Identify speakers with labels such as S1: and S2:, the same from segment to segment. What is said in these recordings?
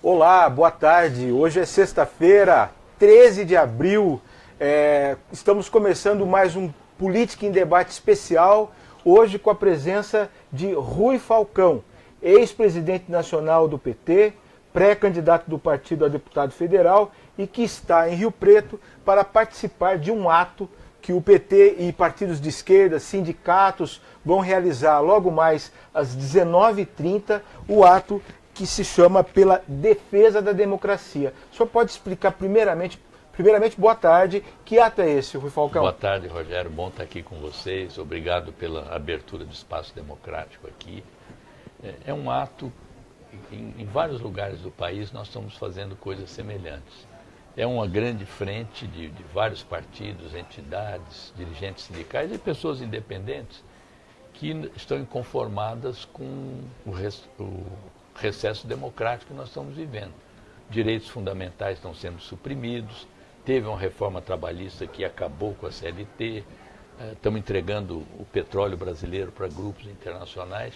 S1: Olá, boa tarde. Hoje é sexta-feira, 13 de abril. Estamos começando mais um Política em Debate especial, hoje com a presença de Rui Falcão, ex-presidente nacional do PT, pré-candidato do partido a deputado federal e que está em Rio Preto para participar de um ato que o PT e partidos de esquerda, sindicatos, vão realizar logo mais às 19h30, o ato que se chama Pela Defesa da Democracia. O senhor pode explicar primeiramente, boa tarde, que ato é esse, Rui Falcão?
S2: Boa tarde, Rogério, bom estar aqui com vocês, obrigado pela abertura do espaço democrático aqui. É um ato, em vários lugares do país nós estamos fazendo coisas semelhantes. É uma grande frente de vários partidos, entidades, dirigentes sindicais e pessoas independentes que estão inconformadas com o recesso democrático que nós estamos vivendo. Direitos fundamentais estão sendo suprimidos, teve uma reforma trabalhista que acabou com a CLT, estamos entregando o petróleo brasileiro para grupos internacionais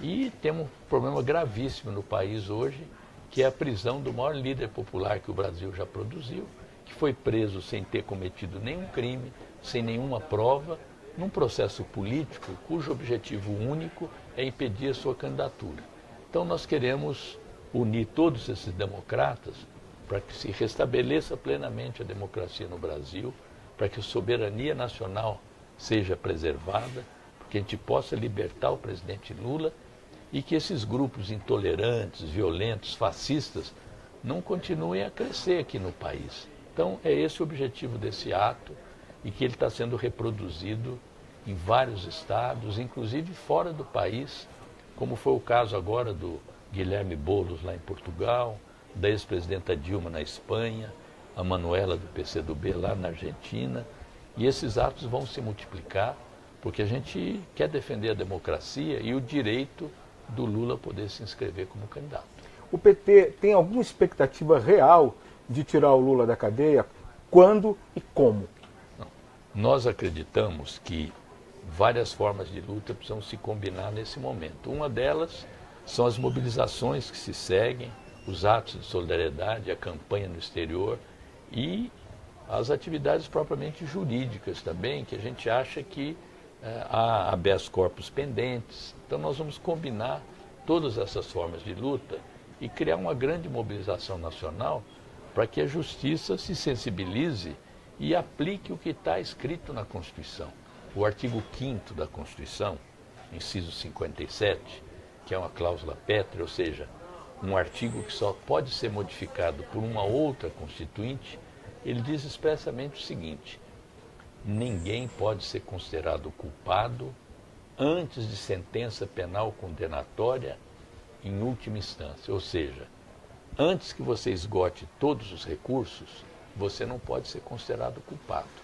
S2: e temos um problema gravíssimo no país hoje, que é a prisão do maior líder popular que o Brasil já produziu, que foi preso sem ter cometido nenhum crime, sem nenhuma prova, num processo político cujo objetivo único é impedir a sua candidatura. Então nós queremos unir todos esses democratas para que se restabeleça plenamente a democracia no Brasil, para que a soberania nacional seja preservada, para que a gente possa libertar o presidente Lula e que esses grupos intolerantes, violentos, fascistas, não continuem a crescer aqui no país. Então é esse o objetivo desse ato e que ele está sendo reproduzido em vários estados, inclusive fora do país, como foi o caso agora do Guilherme Boulos lá em Portugal, da ex-presidenta Dilma na Espanha, a Manuela do PCdoB lá na Argentina. E esses atos vão se multiplicar porque a gente quer defender a democracia e o direito do Lula poder se inscrever como candidato.
S1: O PT tem alguma expectativa real de tirar o Lula da cadeia? Quando e como?
S2: Não. Nós acreditamos que várias formas de luta precisam se combinar nesse momento. Uma delas são as mobilizações que se seguem, os atos de solidariedade, a campanha no exterior e as atividades propriamente jurídicas também, que a gente acha que há habeas corpus pendentes. Então nós vamos combinar todas essas formas de luta e criar uma grande mobilização nacional para que a justiça se sensibilize e aplique o que está escrito na Constituição. O artigo 5º da Constituição, inciso 57, que é uma cláusula pétrea, ou seja, um artigo que só pode ser modificado por uma outra constituinte, ele diz expressamente o seguinte: ninguém pode ser considerado culpado antes de sentença penal condenatória em última instância. Ou seja, antes que você esgote todos os recursos, você não pode ser considerado culpado.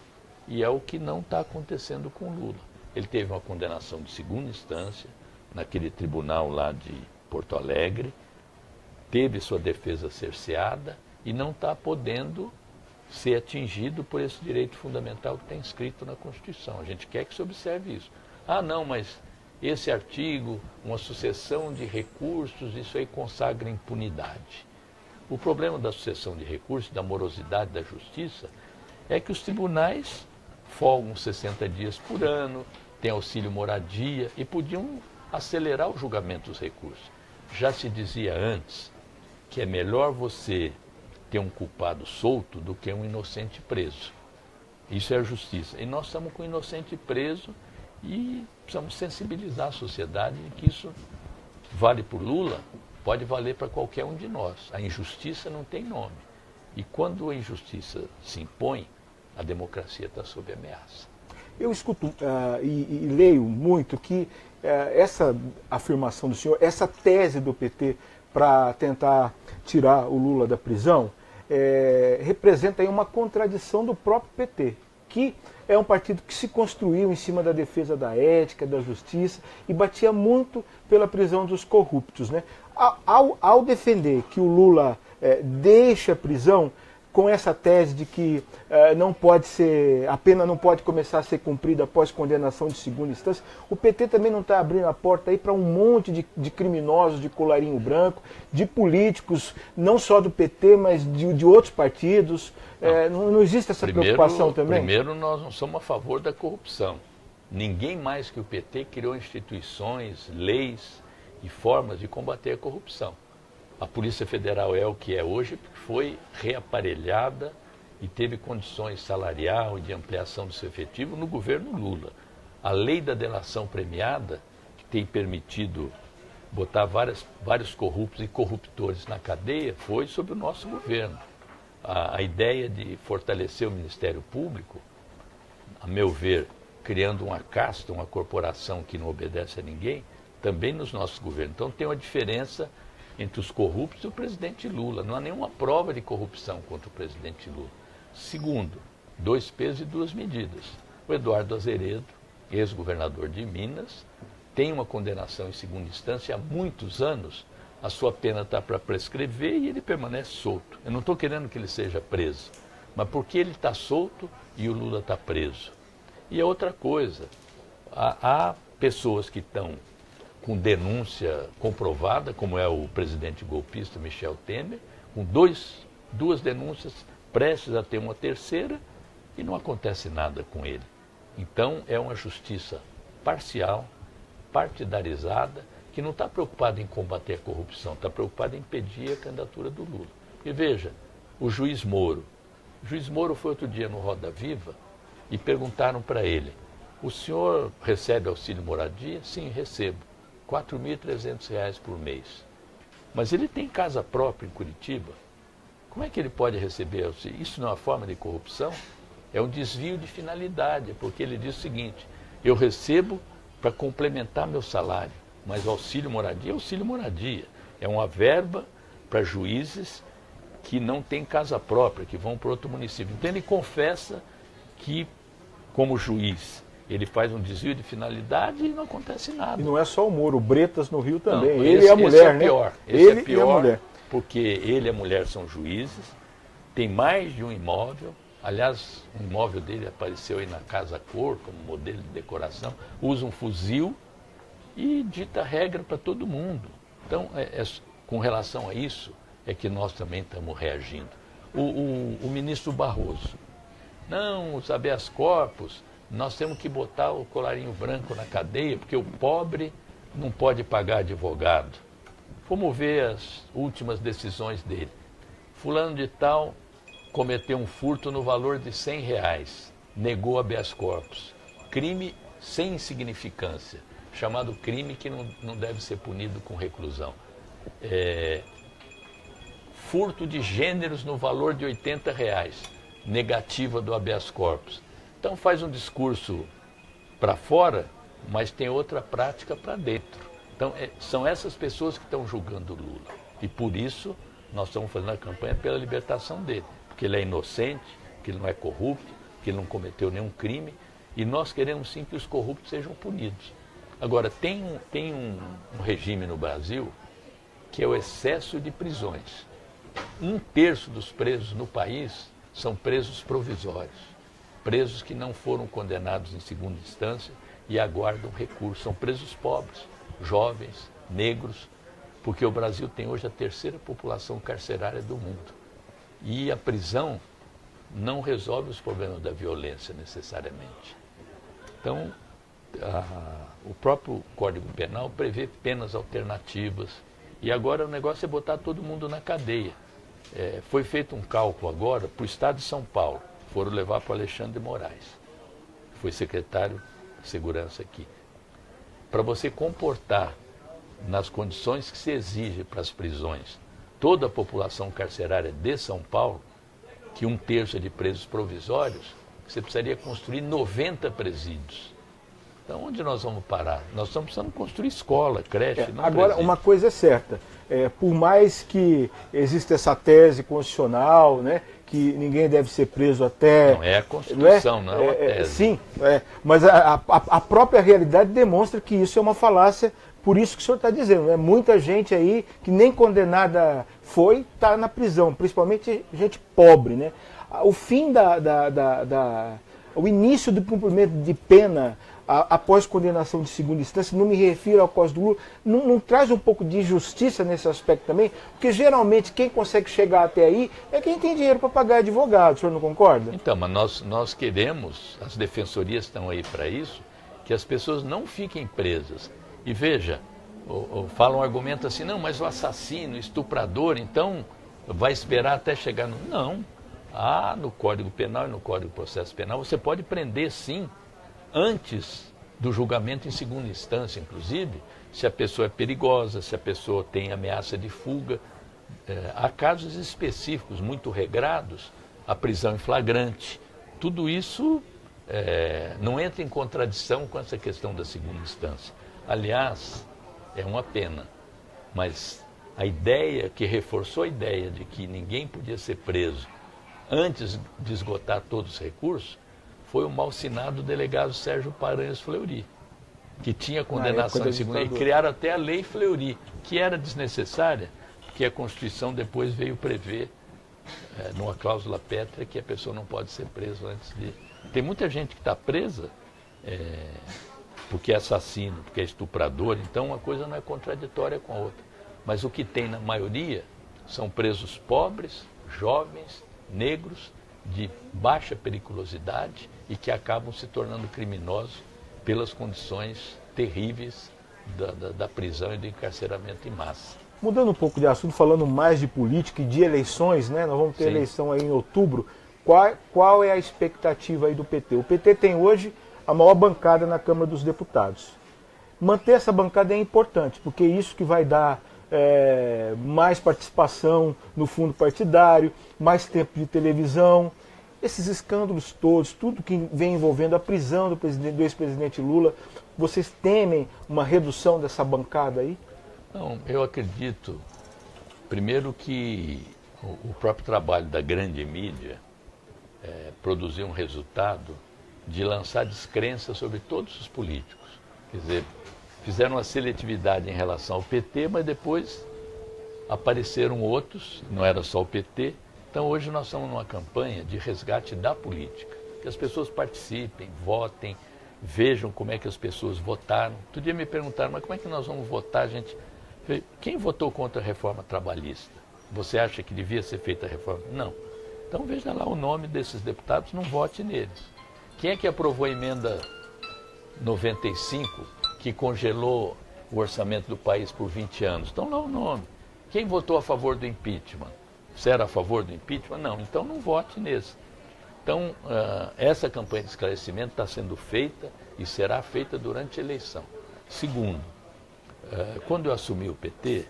S2: E é o que não está acontecendo com Lula. Ele teve uma condenação de segunda instância, naquele tribunal lá de Porto Alegre, teve sua defesa cerceada e não está podendo ser atingido por esse direito fundamental que está inscrito na Constituição. A gente quer que se observe isso. Ah, não, mas esse artigo, uma sucessão de recursos, isso aí consagra impunidade. O problema da sucessão de recursos, da morosidade da justiça, é que os tribunais folgam 60 dias por ano, têm auxílio moradia e podiam acelerar o julgamento dos recursos. Já se dizia antes que é melhor você ter um culpado solto do que um inocente preso. Isso é a justiça. E nós estamos com um inocente preso e precisamos sensibilizar a sociedade de que isso vale por Lula, pode valer para qualquer um de nós. A injustiça não tem nome. E quando a injustiça se impõe, a democracia está sob ameaça.
S1: Eu escuto e leio muito que essa afirmação do senhor, essa tese do PT para tentar tirar o Lula da prisão, representa aí uma contradição do próprio PT, que é um partido que se construiu em cima da defesa da ética, da justiça e batia muito pela prisão dos corruptos, né? Ao defender que o Lula deixe a prisão, com essa tese de que a pena não pode começar a ser cumprida após condenação de segunda instância, o PT também não está abrindo a porta aí para um monte de criminosos de colarinho branco, de políticos, não só do PT, mas de outros partidos. Não existe essa preocupação também?
S2: Primeiro, nós não somos a favor da corrupção. Ninguém mais que o PT criou instituições, leis e formas de combater a corrupção. A Polícia Federal é o que é hoje, porque foi reaparelhada e teve condições salarial e de ampliação do seu efetivo no governo Lula. A lei da delação premiada, que tem permitido botar vários corruptos e corruptores na cadeia, foi sob o nosso governo. A ideia de fortalecer o Ministério Público, a meu ver, criando uma casta, uma corporação que não obedece a ninguém, também nos nossos governos. Então tem uma diferença entre os corruptos e o presidente Lula. Não há nenhuma prova de corrupção contra o presidente Lula. Segundo, 2 pesos e 2 medidas. O Eduardo Azeredo, ex-governador de Minas, tem uma condenação em segunda instância há muitos anos. A sua pena está para prescrever e ele permanece solto. Eu não estou querendo que ele seja preso, mas porque ele está solto e o Lula está preso. E a outra coisa, há pessoas que estão com denúncia comprovada, como é o presidente golpista Michel Temer, com duas denúncias, prestes a ter uma terceira, e não acontece nada com ele. Então, é uma justiça parcial, partidarizada, que não está preocupada em combater a corrupção, está preocupada em impedir a candidatura do Lula. E veja, o juiz Moro. O juiz Moro foi outro dia no Roda Viva e perguntaram para ele: o senhor recebe auxílio moradia? Sim, recebo. R$ 4.300 por mês. Mas ele tem casa própria em Curitiba. Como é que ele pode receber auxílio? Isso não é uma forma de corrupção? É um desvio de finalidade, porque ele diz o seguinte: eu recebo para complementar meu salário, mas o auxílio moradia é auxílio moradia. É uma verba para juízes que não têm casa própria, que vão para outro município. Então ele confessa que, como juiz, ele faz um desvio de finalidade e não acontece nada.
S1: E não é só o Moro, o Bretas no Rio também.
S2: Não,
S1: ele e a mulher,
S2: né? Pior.
S1: Ele
S2: é pior,
S1: e a mulher.
S2: Porque ele e a mulher são juízes, tem mais de um imóvel. Aliás, o imóvel dele apareceu aí na Casa Cor, como modelo de decoração. Usa um fuzil e dita regra para todo mundo. Então, com relação a isso, é que nós também estamos reagindo. O ministro Barroso: não, os habeas corpus, nós temos que botar o colarinho branco na cadeia, porque o pobre não pode pagar advogado. Vamos ver as últimas decisões dele. Fulano de tal cometeu um furto no valor de R$100, negou habeas corpus. Crime sem insignificância, chamado crime que não deve ser punido com reclusão. Furto de gêneros no valor de R$80, negativa do habeas corpus. Então faz um discurso para fora, mas tem outra prática para dentro. Então são essas pessoas que estão julgando o Lula. E por isso nós estamos fazendo a campanha pela libertação dele. Porque ele é inocente, que ele não é corrupto, que ele não cometeu nenhum crime. E nós queremos sim que os corruptos sejam punidos. Agora, tem um regime no Brasil que é o excesso de prisões. 1/3 dos presos no país são presos provisórios. Presos que não foram condenados em segunda instância e aguardam recurso. São presos pobres, jovens, negros, porque o Brasil tem hoje a 3ª população carcerária do mundo. E a prisão não resolve os problemas da violência necessariamente. Então, o próprio Código Penal prevê penas alternativas. E agora o negócio é botar todo mundo na cadeia. Foi feito um cálculo agora para o estado de São Paulo. Foram levar para o Alexandre de Moraes, que foi secretário de Segurança aqui. Para você comportar nas condições que se exige para as prisões toda a população carcerária de São Paulo, que 1/3 é de presos provisórios, você precisaria construir 90 presídios. Então, onde nós vamos parar? Nós estamos precisando construir escola, creche, não
S1: agora,
S2: presídio.
S1: uma coisa é certa, por mais que exista essa tese constitucional, né, que ninguém deve ser preso até...
S2: Não é a Constituição, não é uma tese.
S1: Sim, mas a própria realidade demonstra que isso é uma falácia, Por isso que o senhor está dizendo, né? Muita gente aí que nem condenada foi, está na prisão, principalmente gente pobre, né? O fim o início do cumprimento de pena após condenação de segunda instância, não me refiro ao caso do Lula, não traz um pouco de injustiça nesse aspecto também? Porque geralmente quem consegue chegar até aí é quem tem dinheiro para pagar advogado, o senhor não concorda?
S2: Então, mas nós queremos, as defensorias estão aí para isso, que as pessoas não fiquem presas. E veja, fala um argumento assim, não, mas o assassino, o estuprador, então vai esperar até chegar no... Não. No Código Penal e no Código de Processo Penal, você pode prender, sim, antes do julgamento em segunda instância, inclusive, se a pessoa é perigosa, se a pessoa tem ameaça de fuga. Há casos específicos, muito regrados, a prisão em flagrante. Tudo isso não entra em contradição com essa questão da segunda instância. Aliás, é uma pena, mas a ideia que reforçou a ideia de que ninguém podia ser preso antes de esgotar todos os recursos, foi o malsinado delegado Sérgio Paranhos Fleury, que tinha condenação em segunda, e criaram até a Lei Fleury, que era desnecessária, porque a Constituição depois veio prever, numa cláusula pétrea, que a pessoa não pode ser presa antes de... Tem muita gente que está presa porque é assassino, porque é estuprador, então uma coisa não é contraditória com a outra. Mas o que tem na maioria são presos pobres, jovens, negros, de baixa periculosidade e que acabam se tornando criminosos pelas condições terríveis da prisão e do encarceramento em massa.
S1: Mudando um pouco de assunto, falando mais de política e de eleições, né? Nós vamos ter eleição aí em outubro. Qual é a expectativa aí do PT? O PT tem hoje a maior bancada na Câmara dos Deputados. Manter essa bancada é importante, porque é isso que vai dar mais participação no fundo partidário, mais tempo de televisão, esses escândalos todos, tudo que vem envolvendo a prisão do ex-presidente Lula. Vocês temem uma redução dessa bancada aí?
S2: Não, eu acredito, primeiro, que o próprio trabalho da grande mídia produziu um resultado de lançar descrença sobre todos os políticos. Quer dizer, fizeram uma seletividade em relação ao PT, mas depois apareceram outros, não era só o PT. Então hoje nós estamos numa campanha de resgate da política, que as pessoas participem, votem, vejam como é que as pessoas votaram. Outro dia me perguntaram, mas como é que nós vamos votar, gente? Quem votou contra a reforma trabalhista? Você acha que devia ser feita a reforma? Não. Então veja lá o nome desses deputados, não vote neles. Quem é que aprovou a emenda 95, que congelou o orçamento do país por 20 anos? Então lá o nome. Quem votou a favor do impeachment? Você era a favor do impeachment? Não, então não vote nesse. Então, essa campanha de esclarecimento está sendo feita e será feita durante a eleição. Segundo, quando eu assumi o PT,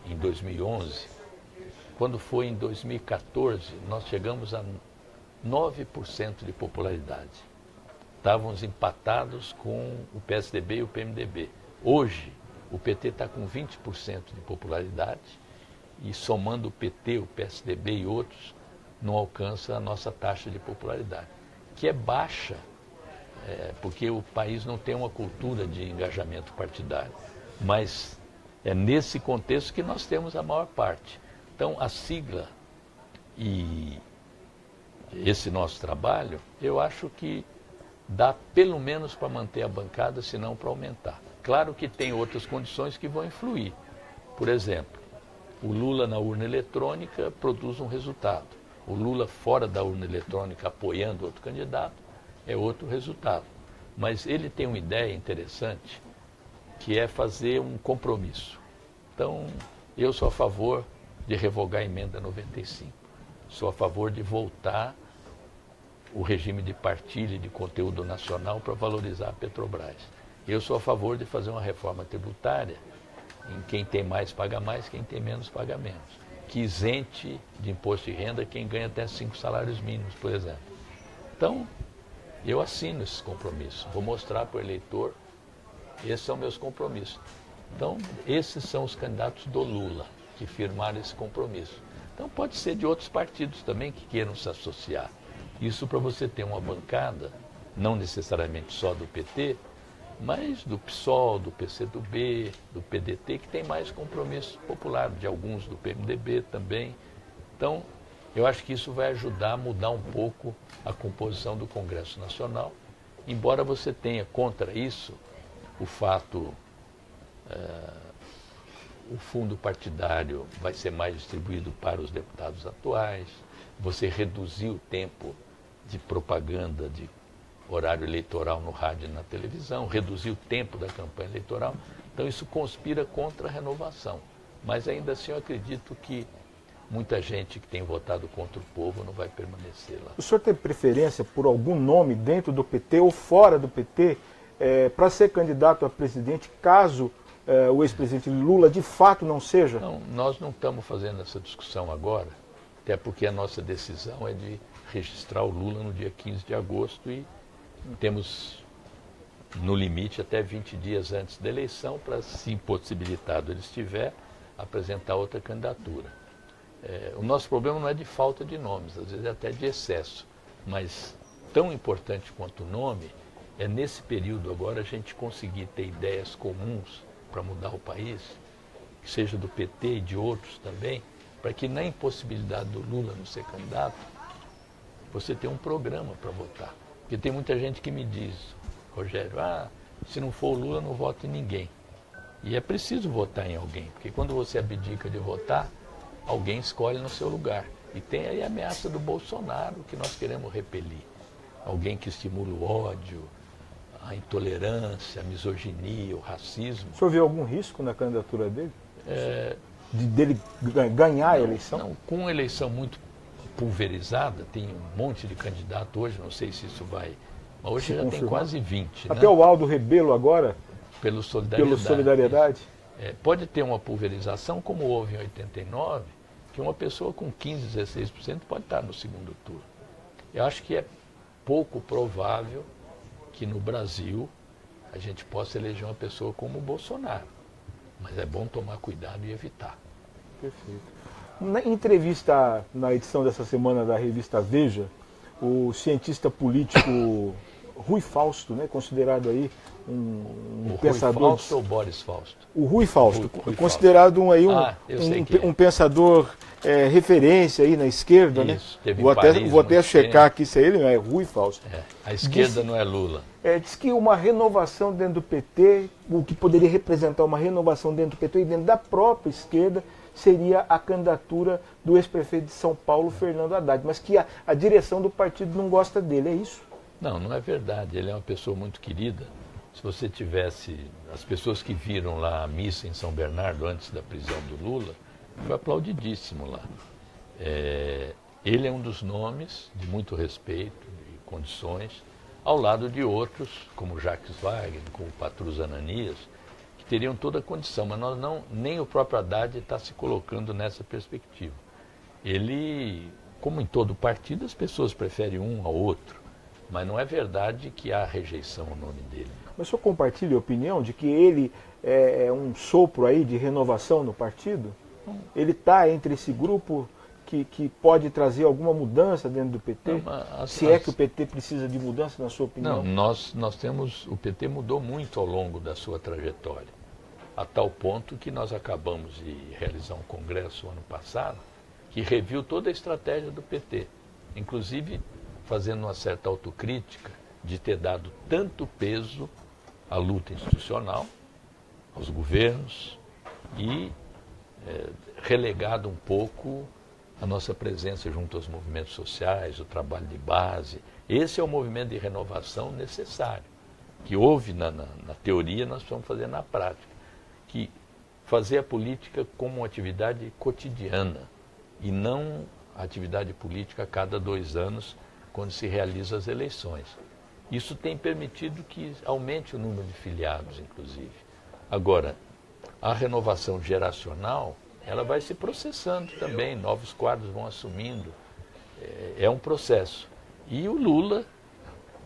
S2: em 2011, quando foi em 2014, nós chegamos a 9% de popularidade. Estávamos empatados com o PSDB e o PMDB. Hoje, o PT está com 20% de popularidade e, somando o PT, o PSDB e outros, não alcança a nossa taxa de popularidade, que é baixa, porque o país não tem uma cultura de engajamento partidário. Mas é nesse contexto que nós temos a maior parte. Então, a sigla e esse nosso trabalho, eu acho que dá pelo menos para manter a bancada, se não para aumentar. Claro que tem outras condições que vão influir. Por exemplo, o Lula na urna eletrônica produz um resultado. O Lula fora da urna eletrônica apoiando outro candidato é outro resultado. Mas ele tem uma ideia interessante, que é fazer um compromisso. Então, eu sou a favor de revogar a emenda 95. Sou a favor de voltar o regime de partilha de conteúdo nacional para valorizar a Petrobras. Eu sou a favor de fazer uma reforma tributária em quem tem mais paga mais, quem tem menos paga menos. Que isente de imposto de renda quem ganha até 5 salários mínimos, por exemplo. Então, eu assino esses compromissos. Vou mostrar para o eleitor, esses são meus compromissos. Então, esses são os candidatos do Lula que firmaram esse compromisso. Então, pode ser de outros partidos também que queiram se associar. Isso para você ter uma bancada, não necessariamente só do PT, mas do PSOL, do PCdoB, do PDT, que tem mais compromisso popular, de alguns do PMDB também. Então, eu acho que isso vai ajudar a mudar um pouco a composição do Congresso Nacional, embora você tenha contra isso o fato, o fundo partidário vai ser mais distribuído para os deputados atuais, você reduzir o tempo de propaganda, de horário eleitoral no rádio e na televisão, reduzir o tempo da campanha eleitoral. Então isso conspira contra a renovação. Mas ainda assim eu acredito que muita gente que tem votado contra o povo não vai permanecer lá.
S1: O senhor tem preferência por algum nome dentro do PT ou fora do PT para ser candidato a presidente, caso o ex-presidente Lula de fato não seja?
S2: Não, nós não estamos fazendo essa discussão agora, até porque a nossa decisão é de registrar o Lula no dia 15 de agosto e temos, no limite, até 20 dias antes da eleição para, se impossibilitado ele estiver, apresentar outra candidatura. O nosso problema não é de falta de nomes, às vezes é até de excesso, mas tão importante quanto o nome é nesse período agora a gente conseguir ter ideias comuns para mudar o país, que seja do PT e de outros também, para que na impossibilidade do Lula não ser candidato, você tenha um programa para votar. Porque tem muita gente que me diz, Rogério, se não for o Lula não voto em ninguém. E é preciso votar em alguém, porque quando você abdica de votar, alguém escolhe no seu lugar. E tem aí a ameaça do Bolsonaro, que nós queremos repelir. Alguém que estimula o ódio, a intolerância, a misoginia, o racismo.
S1: O senhor vê algum risco na candidatura dele? Dele ganhar a eleição?
S2: Não, com uma eleição muito pulverizada, tem um monte de candidato hoje, não sei se isso vai... Mas hoje já tem quase 20.
S1: Até o Aldo Rebelo agora?
S2: Pelo
S1: Solidariedade.
S2: Pode ter uma pulverização, como houve em 89, que uma pessoa com 15%, 16% pode estar no segundo turno. Eu acho que é pouco provável que no Brasil a gente possa eleger uma pessoa como o Bolsonaro. Mas é bom tomar cuidado e evitar.
S1: Perfeito. Na entrevista, na edição dessa semana da revista Veja, o cientista político Rui Fausto, né, considerado aí um pensador...
S2: Rui Fausto ou Boris Fausto?
S1: O Rui Fausto, considerado um pensador referência aí na esquerda,
S2: isso,
S1: né? Vou até checar aqui se ele não é Rui Fausto.
S2: A esquerda não é Lula.
S1: Diz que uma renovação dentro do PT, o que poderia representar uma renovação dentro do PT e dentro da própria esquerda, seria a candidatura do ex-prefeito de São Paulo, Fernando Haddad, mas que a direção do partido não gosta dele, é isso?
S2: Não, não é verdade. Ele é uma pessoa muito querida. Se você tivesse as pessoas que viram lá a missa em São Bernardo antes da prisão do Lula, foi aplaudidíssimo lá. Ele é um dos nomes de muito respeito, de condições, ao lado de outros, como Jacques Wagner, como Patrus Ananias, que teriam toda a condição, mas nem o próprio Haddad está se colocando nessa perspectiva. Ele, como em todo partido, as pessoas preferem um ao outro, mas não é verdade que há rejeição ao nome dele.
S1: Mas o senhor compartilha a opinião de que ele é um sopro aí de renovação no partido? Ele está entre esse grupo que pode trazer alguma mudança dentro do PT? Se é que o PT precisa de mudança, na sua opinião?
S2: Não, o PT mudou muito ao longo da sua trajetória, a tal ponto que nós acabamos de realizar um congresso ano passado que reviu toda a estratégia do PT, inclusive fazendo uma certa autocrítica de ter dado tanto peso à luta institucional, aos governos e relegado um pouco a nossa presença junto aos movimentos sociais, o trabalho de base. Esse é o movimento de renovação necessário, que houve na teoria, nós precisamos fazer na prática, que fazer a política como uma atividade cotidiana e não a atividade política a cada 2 anos, quando se realizam as eleições. Isso tem permitido que aumente o número de filiados, inclusive. Agora, a renovação geracional, ela vai se processando também, novos quadros vão assumindo, é um processo. E o Lula,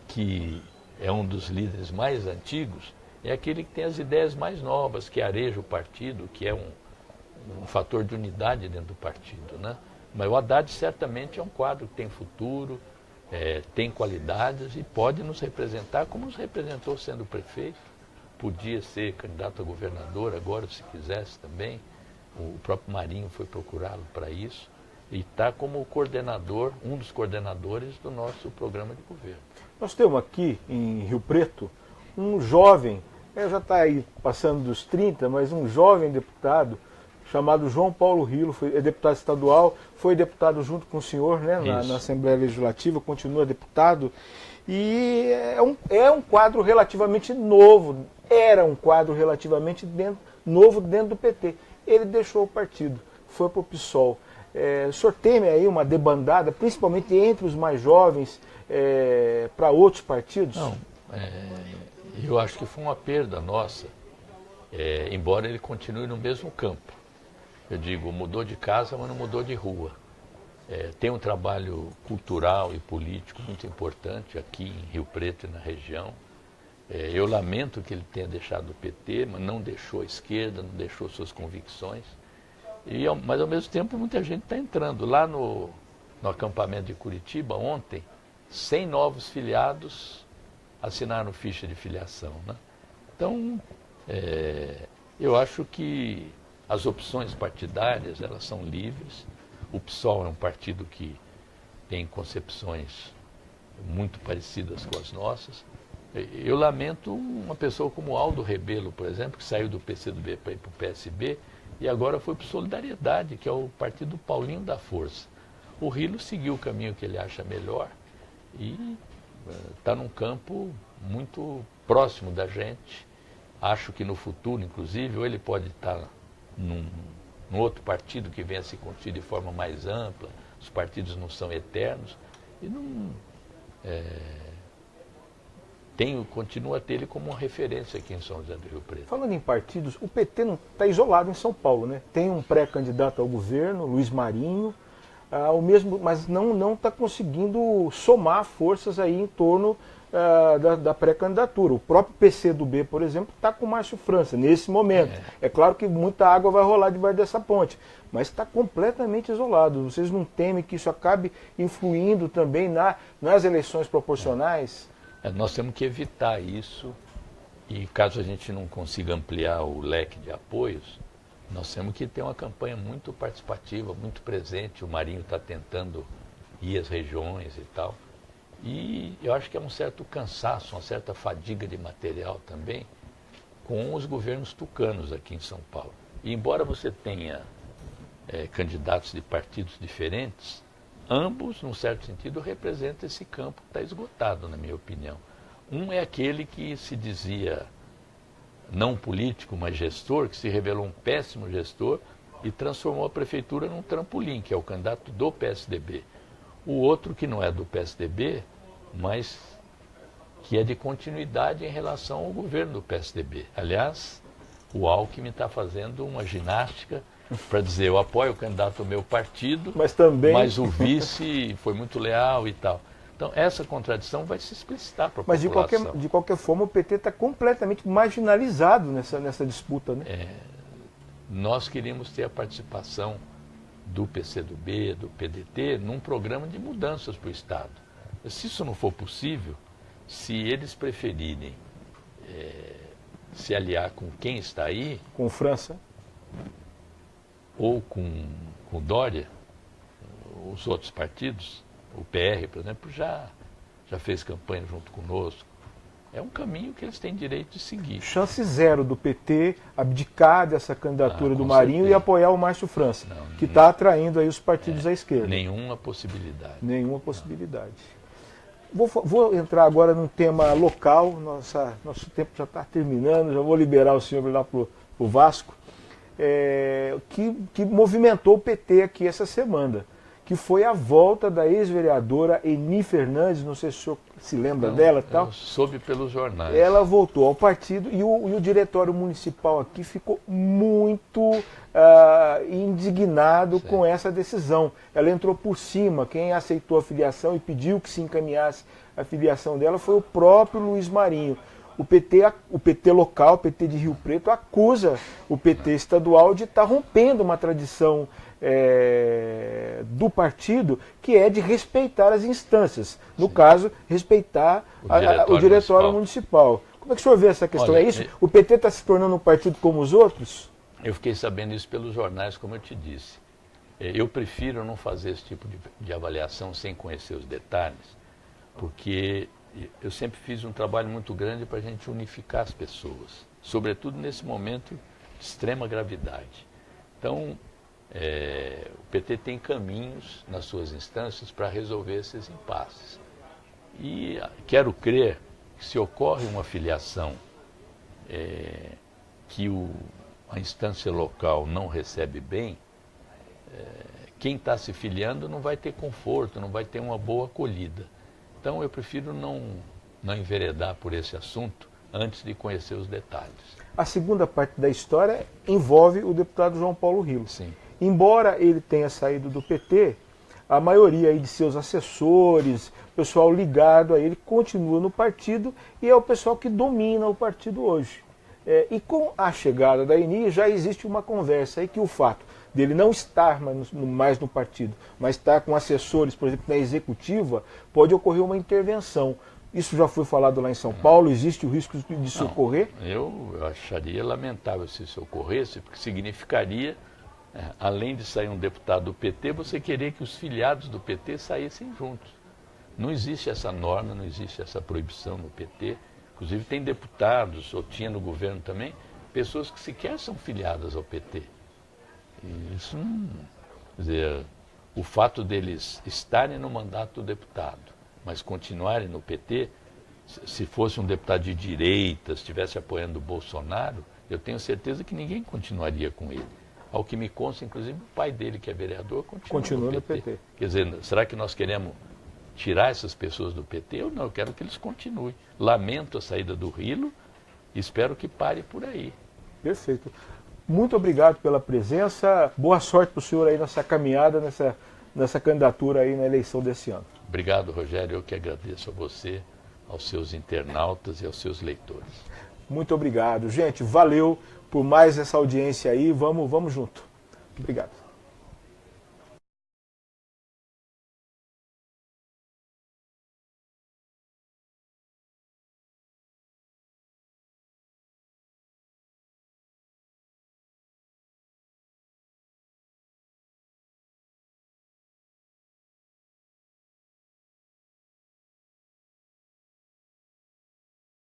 S2: que é um dos líderes mais antigos, é aquele que tem as ideias mais novas, que areja o partido, que é um fator de unidade dentro do partido, né? Mas o Haddad certamente é um quadro que tem futuro, tem qualidades e pode nos representar como nos representou sendo prefeito. podia ser candidato a governador agora, se quisesse também. O próprio Marinho foi procurá-lo para isso. E está como coordenador, um dos coordenadores do nosso programa de governo.
S1: Nós temos aqui em Rio Preto um jovem, já está aí passando dos 30, mas um jovem deputado chamado João Paulo Rilo, é deputado estadual, foi deputado junto com o senhor, né, na Assembleia Legislativa, continua deputado, e é um quadro relativamente novo, era um quadro relativamente novo dentro do PT. Ele deixou o partido, foi para o PSOL. O senhor teme aí uma debandada, principalmente entre os mais jovens, para outros partidos?
S2: Não, eu acho que foi uma perda nossa, embora ele continue no mesmo campo. Eu digo, mudou de casa, mas não mudou de rua. Tem um trabalho cultural e político muito importante aqui em Rio Preto e na região. Eu lamento que ele tenha deixado o PT, mas não deixou a esquerda, não deixou suas convicções. Mas, ao mesmo tempo, muita gente está entrando. Lá no acampamento de Curitiba, ontem, 100 novos filiados assinaram ficha de filiação, né? Então, eu acho que as opções partidárias, elas são livres. O PSOL é um partido que tem concepções muito parecidas com as nossas. Eu lamento uma pessoa como Aldo Rebelo, por exemplo, que saiu do PCdoB para ir para o PSB e agora foi para o Solidariedade, que é o partido Paulinho da Força. O Rilo seguiu o caminho que ele acha melhor e está num campo muito próximo da gente. Acho que no futuro, inclusive, ou ele pode estar num outro partido que venha se constituir de forma mais ampla, os partidos não são eternos, e continua a ter ele como uma referência aqui em São José do Rio Preto.
S1: Falando em partidos, o PT não está isolado em São Paulo, né? Tem um pré-candidato ao governo, Luiz Marinho, mas não está conseguindo somar forças aí em torno da pré-candidatura. O próprio PCdoB, por exemplo, está com o Márcio França nesse momento. É claro que muita água vai rolar debaixo dessa ponte, mas está completamente isolado. Vocês não temem que isso acabe influindo também nas eleições proporcionais?
S2: Nós temos que evitar isso e, caso a gente não consiga ampliar o leque de apoios, nós temos que ter uma campanha muito participativa, muito presente. O Marinho está tentando ir às regiões e tal. E eu acho que é um certo cansaço, uma certa fadiga de material também com os governos tucanos aqui em São Paulo. E embora você tenha candidatos de partidos diferentes, ambos, num certo sentido, representam esse campo que está esgotado, na minha opinião. Um é aquele que se dizia não político, mas gestor, que se revelou um péssimo gestor e transformou a prefeitura num trampolim, que é o candidato do PSDB. O outro que não é do PSDB, mas que é de continuidade em relação ao governo do PSDB. Aliás, o Alckmin está fazendo uma ginástica para dizer, eu apoio o candidato do meu partido, mas o vice foi muito leal e tal. Então, essa contradição vai se explicitar para a população.
S1: Mas, de qualquer forma, o PT está completamente marginalizado nessa disputa, né?
S2: Nós queríamos ter a participação do PCdoB, do PDT, num programa de mudanças para o Estado. Se isso não for possível, se eles preferirem se aliar com quem está aí...
S1: Com o França?
S2: Ou com o Dória, os outros partidos, o PR, por exemplo, já fez campanha junto conosco. É um caminho que eles têm direito de seguir.
S1: Chance zero do PT abdicar dessa candidatura do Marinho e apoiar o Márcio França, que está atraindo aí os partidos à esquerda.
S2: Nenhuma possibilidade.
S1: Nenhuma possibilidade. Vou entrar agora num tema local, nosso tempo já está terminando, já vou liberar o senhor lá para o Vasco, que movimentou o PT aqui essa semana, que foi a volta da ex-vereadora Eni Fernandes, não sei se o senhor se lembra dela e tal.
S2: Eu soube pelos jornais.
S1: Ela voltou ao partido e o diretório municipal aqui ficou muito indignado com essa decisão. Ela entrou por cima, quem aceitou a filiação e pediu que se encaminhasse a filiação dela foi o próprio Luiz Marinho. O PT local, o PT de Rio Preto, acusa o PT estadual de estar rompendo uma tradição do partido, que é de respeitar as instâncias. No caso, respeitar o diretório municipal. Como é que o senhor vê essa questão?
S2: Olha,
S1: é isso? O PT está se tornando um partido como os outros?
S2: Eu fiquei sabendo isso pelos jornais, como eu te disse. Eu prefiro não fazer esse tipo de avaliação sem conhecer os detalhes, porque eu sempre fiz um trabalho muito grande para a gente unificar as pessoas, sobretudo nesse momento de extrema gravidade. Então, o PT tem caminhos nas suas instâncias para resolver esses impasses. E quero crer que se ocorre uma filiação que a instância local não recebe bem, quem está se filiando não vai ter conforto, não vai ter uma boa acolhida. Então eu prefiro não enveredar por esse assunto antes de conhecer os detalhes.
S1: A segunda parte da história envolve o deputado João Paulo Rilo.
S2: Sim.
S1: Embora ele tenha saído do PT, a maioria aí de seus assessores, pessoal ligado a ele, continua no partido e é o pessoal que domina o partido hoje. E com a chegada da Eni já existe uma conversa aí que o fato dele não estar mais no partido, mas estar com assessores, por exemplo, na executiva, pode ocorrer uma intervenção. Isso já foi falado lá em São Paulo, existe o risco disso ocorrer?
S2: Eu acharia lamentável se isso ocorresse, porque significaria, além de sair um deputado do PT, você querer que os filiados do PT saíssem juntos. Não existe essa norma, não existe essa proibição no PT. Inclusive tem deputados, ou tinha no governo também, pessoas que sequer são filiadas ao PT. E isso não... Quer dizer, o fato deles estarem no mandato do deputado, mas continuarem no PT, se fosse um deputado de direita, estivesse apoiando o Bolsonaro, eu tenho certeza que ninguém continuaria com ele. Ao que me consta, inclusive, o pai dele, que é vereador, continua no PT. Quer dizer, será que nós queremos tirar essas pessoas do PT? Eu não, eu quero que eles continuem. Lamento a saída do Rilo, espero que pare por aí.
S1: Perfeito. Muito obrigado pela presença, boa sorte para o senhor aí nessa caminhada, nessa candidatura aí na eleição desse ano.
S2: Obrigado, Rogério, eu que agradeço a você, aos seus internautas e aos seus leitores.
S1: Muito obrigado. Gente, valeu por mais essa audiência aí, vamos junto. Obrigado.